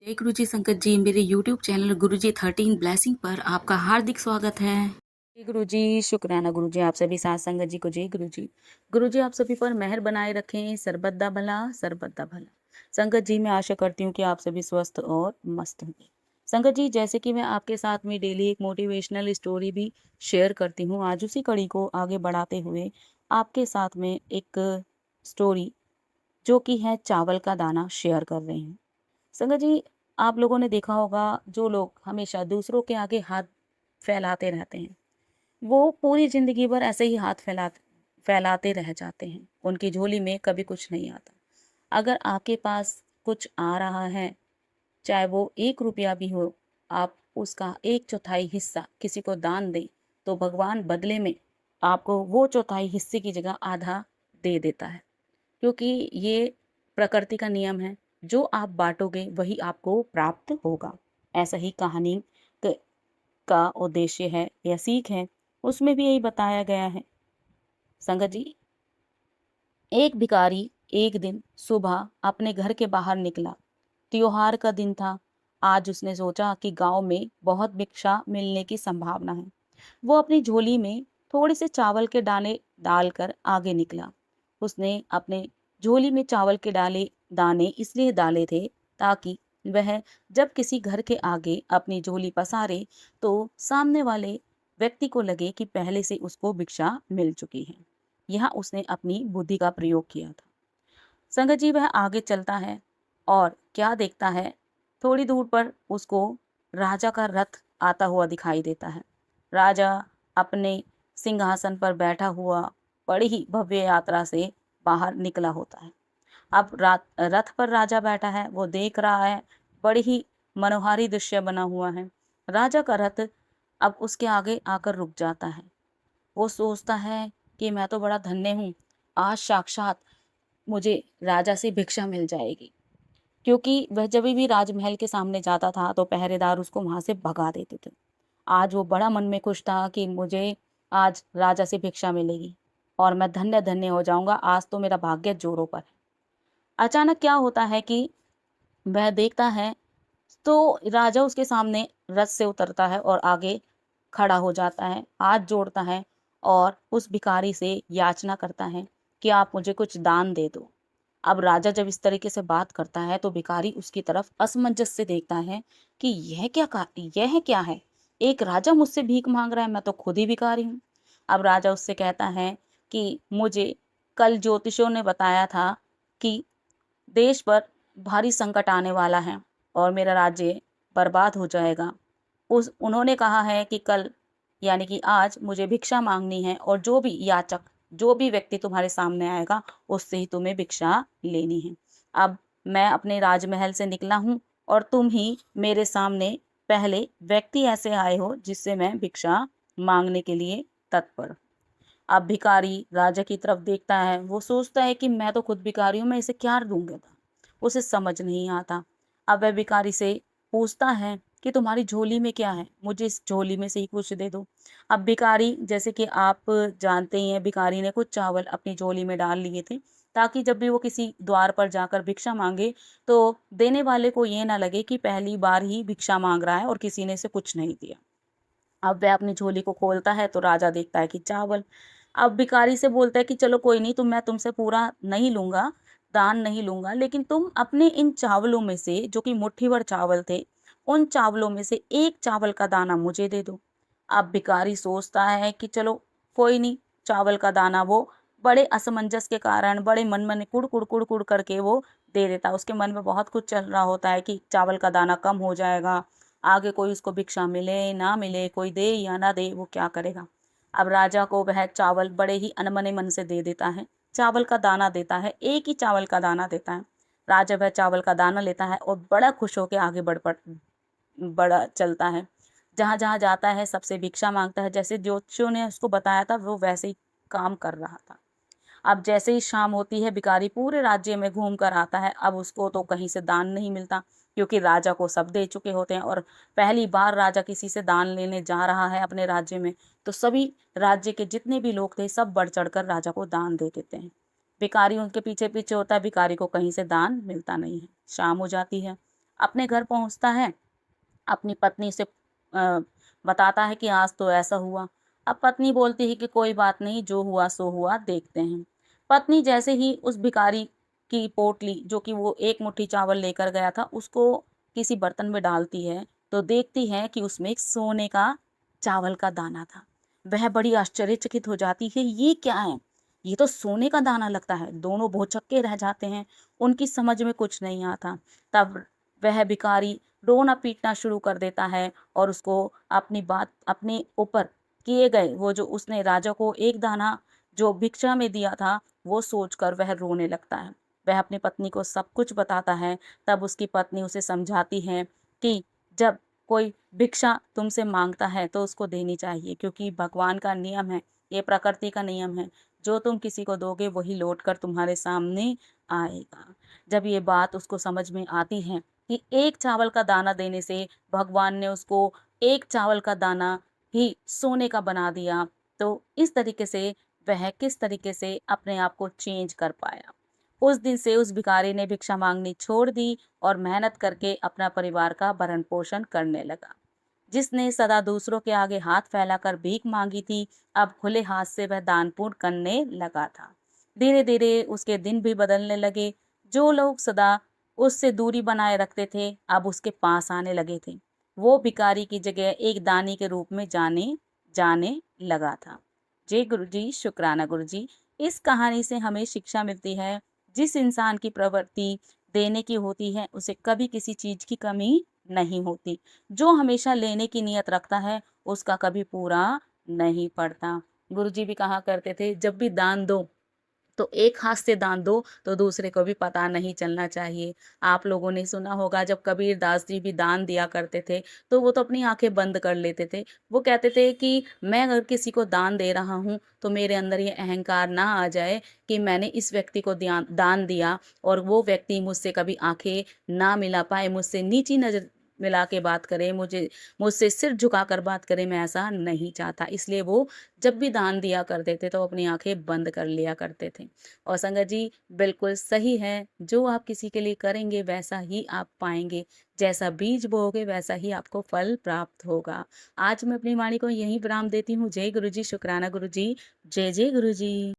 जय गुरु जी संकट जी, मेरे यूट्यूब चैनल गुरु जी 13 ब्लेसिंग पर आपका हार्दिक स्वागत है। जय गुरु जी, शुक्राना गुरु जी, आप सभी साथ संगत जी को जय गुरु जी। गुरु जी आप सभी पर मेहर बनाए रखें, सर्बदा भला सर्बदा भला। संगत जी मैं आशा करती हूँ कि आप सभी स्वस्थ और मस्त होंगे। संगत जी जैसे कि मैं आपके साथ में डेली एक मोटिवेशनल स्टोरी भी शेयर करती हूँ, आज उसी कड़ी को आगे बढ़ाते हुए आपके साथ में एक स्टोरी जो कि है चावल का दाना शेयर कर रही हूँ। संगत जी, आप लोगों ने देखा होगा जो लोग हमेशा दूसरों के आगे हाथ फैलाते रहते हैं, वो पूरी ज़िंदगी भर ऐसे ही हाथ फैलाते रह जाते हैं। उनकी झोली में कभी कुछ नहीं आता। अगर आपके पास कुछ आ रहा है, चाहे वो 1 रुपया भी हो, आप उसका 1/4 हिस्सा किसी को दान दें, तो भगवान बदले में आपको वो चौथाई हिस्से की जगह आधा दे देता है। क्योंकि ये प्रकृति का नियम है, जो आप बाँटोगे वही आपको प्राप्त होगा। ऐसा ही कहानी क का उद्देश्य है या सीख है, उसमें भी यही बताया गया है। संगत जी, एक भिखारी एक दिन सुबह अपने घर के बाहर निकला। त्योहार का दिन था। आज उसने सोचा कि गांव में बहुत भिक्षा मिलने की संभावना है। वो अपनी झोली में थोड़े से चावल के दाने डालकर आगे निकला। उसने अपने झोली में चावल के दाने इसलिए डाले थे ताकि वह जब किसी घर के आगे अपनी झोली पसारे तो सामने वाले व्यक्ति को लगे कि पहले से उसको भिक्षा मिल चुकी है। यहाँ उसने अपनी बुद्धि का प्रयोग किया था। संगत जी वह आगे चलता है और क्या देखता है, थोड़ी दूर पर उसको राजा का रथ आता हुआ दिखाई देता है। राजा अपने सिंहासन पर बैठा हुआ बड़ी ही भव्य यात्रा से बाहर निकला होता है। अब रथ पर राजा बैठा है, वो देख रहा है, बड़ी ही मनोहारी दृश्य बना हुआ है। राजा का रथ अब उसके आगे आकर रुक जाता है। वो सोचता है कि मैं तो बड़ा धन्य हूँ, आज साक्षात मुझे राजा से भिक्षा मिल जाएगी। क्योंकि वह जब भी राजमहल के सामने जाता था तो पहरेदार उसको वहां से भगा देते थे। आज वो बड़ा मन में खुश था कि मुझे आज राजा से भिक्षा मिलेगी और मैं धन्य धन्य हो जाऊंगा, आज तो मेरा भाग्य जोरों पर है। अचानक क्या होता है कि वह देखता है तो राजा उसके सामने रथ से उतरता है और आगे खड़ा हो जाता है, हाथ जोड़ता है और उस भिखारी से याचना करता है कि आप मुझे कुछ दान दे दो। अब राजा जब इस तरीके से बात करता है तो भिखारी उसकी तरफ असमंजस से देखता है कि यह क्या है, एक राजा मुझसे भीख मांग रहा है, मैं तो खुद ही भिखारी हूँ। अब राजा उससे कहता है कि मुझे कल ज्योतिषों ने बताया था कि देश पर भारी संकट आने वाला है और मेरा राज्य बर्बाद हो जाएगा। उस उन्होंने कहा है कि कल यानी कि आज मुझे भिक्षा मांगनी है और जो भी व्यक्ति तुम्हारे सामने आएगा उससे ही तुम्हें भिक्षा लेनी है। अब मैं अपने राजमहल से निकला हूँ और तुम ही मेरे सामने पहले व्यक्ति ऐसे आए हो जिससे मैं भिक्षा मांगने के लिए तत्पर। अब भिखारी राजा की तरफ देखता है, वो सोचता है कि मैं तो खुद भिखारी हूँ, मैं इसे क्या दूंगा। उसे समझ नहीं आता। अब वह भिखारी से पूछता है कि तुम्हारी झोली में क्या है, मुझे इस झोली में से ही कुछ दे दो। अब भिखारी, जैसे कि आप जानते ही हैं, भिखारी ने कुछ चावल अपनी झोली में डाल लिए थे ताकि जब भी वो किसी द्वार पर जाकर भिक्षा मांगे तो देने वाले को ये ना लगे कि पहली बार ही भिक्षा मांग रहा है और किसी ने इसे कुछ नहीं दिया। अब वह अपनी झोली को खोलता है तो राजा देखता है कि चावल। अब भिखारी से बोलता है कि चलो कोई नहीं, मैं तुमसे पूरा नहीं लूंगा, दान नहीं लूंगा, लेकिन तुम अपने इन चावलों में से, जो कि मुट्ठी भर चावल थे, उन चावलों में से एक चावल का दाना मुझे दे दो। अब भिखारी सोचता है कि चलो कोई नहीं, चावल का दाना वो बड़े असमंजस के कारण बड़े मन में कुड़ कुड़ कुड़ कुड़ करके वो दे देता है। उसके मन में बहुत कुछ चल रहा होता है कि चावल का दाना कम हो जाएगा, आगे कोई उसको भिक्षा मिले ना मिले, कोई दे या ना दे, वो क्या करेगा। अब राजा को वह चावल बड़े ही अनमने मन से दे देता है, चावल का दाना देता है, एक ही चावल का दाना देता है। राजा वह चावल का दाना लेता है और बड़ा खुश होकर आगे बड़ा चलता है। जहां जहां जाता है सबसे भिक्षा मांगता है, जैसे ज्योतिषियों ने उसको बताया था वो वैसे ही काम कर रहा था। अब जैसे ही शाम होती है भिखारी पूरे राज्य में घूम कर आता है। अब उसको तो कहीं से दान नहीं मिलता क्योंकि राजा को सब दे चुके होते हैं और पहली बार राजा किसी से दान लेने जा रहा है अपने राज्य में, तो सभी राज्य के जितने भी लोग थे सब बढ़ चढ़ कर राजा को दान दे देते हैं। भिखारी उनके पीछे पीछे होता है, भिखारी को कहीं से दान मिलता नहीं है। शाम हो जाती है। अपने घर पहुँचता है, अपनी पत्नी से बताता है कि आज तो ऐसा हुआ। अब पत्नी बोलती है कि कोई बात नहीं, जो हुआ सो हुआ, देखते हैं। पत्नी जैसे ही उस भिखारी की पोटली, जो कि वो एक मुट्ठी चावल लेकर गया था, उसको किसी बर्तन में डालती है, तो देखती है कि उसमें एक सोने का चावल का दाना था। वह बड़ी आश्चर्यचकित हो जाती है, ये क्या है? ये तो सोने का दाना लगता है। दोनों भौचक्के रह जाते हैं, उनकी समझ में कुछ नहीं आता। तब वह भिखारी रोना पीटना शुरू कर देता है और उसको अपनी बात, अपने ऊपर किए गए, वो जो उसने राजा को एक दाना जो भिक्षा में दिया था, वो सोचकर वह रोने लगता है। वह अपनी पत्नी को सब कुछ बताता है। तब उसकी पत्नी उसे समझाती है कि जब कोई भिक्षा तुमसे मांगता है तो उसको देनी चाहिए, क्योंकि भगवान का नियम है, ये प्रकृति का नियम है, जो तुम किसी को दोगे वही लौट कर तुम्हारे सामने आएगा। जब ये बात उसको समझ में आती है कि एक चावल का दाना देने से भगवान ने उसको एक चावल का दाना ही सोने का बना दिया, तो इस तरीके से वह किस तरीके से अपने आप को चेंज कर पाया। उस दिन से उस भिखारी ने भिक्षा मांगनी छोड़ दी और मेहनत करके अपना परिवार का भरण पोषण करने लगा। जिसने सदा दूसरों के आगे हाथ फैलाकर भीख मांगी थी, अब खुले हाथ से वह दान पुण्य करने लगा था। धीरे धीरे उसके दिन भी बदलने लगे। जो लोग सदा उससे दूरी बनाए रखते थे, अब उसके पास आने लगे थे। वो भिखारी की जगह एक दानी के रूप में जाने जाने लगा था। जय गुरु जी, शुक्राना गुरु जी। इस कहानी से हमें शिक्षा मिलती है, जिस इंसान की प्रवृत्ति देने की होती है, उसे कभी किसी चीज की कमी नहीं होती। जो हमेशा लेने की नियत रखता है, उसका कभी पूरा नहीं पड़ता। गुरुजी भी कहा करते थे, जब भी दान दो तो एक हाथ से दान दो, तो दूसरे को भी पता नहीं चलना चाहिए। आप लोगों ने सुना होगा, जब कबीर दास जी भी दान दिया करते थे, तो वो तो अपनी आंखें बंद कर लेते थे। वो कहते थे कि मैं अगर किसी को दान दे रहा हूँ, तो मेरे अंदर ये अहंकार ना आ जाए कि मैंने इस व्यक्ति को दान दिया और वो व्यक्ति मुझसे कभी आंखें ना मिला पाए, मुझसे नीची नजर मिला के बात करे, मुझसे सिर झुकाकर बात करे। मैं ऐसा नहीं चाहता। इसलिए वो जब भी दान दिया करते थे, तो अपनी आंखें बंद कर लिया करते थे। और संगत जी, बिल्कुल सही है, जो आप किसी के लिए करेंगे वैसा ही आप पाएंगे। जैसा बीज बोओगे वैसा ही आपको फल प्राप्त होगा। आज मैं अपनी वाणी को यहीं विराम देती हूँ। जय गुरु जी, शुक्राना गुरु जी। जय जय गुरु जी।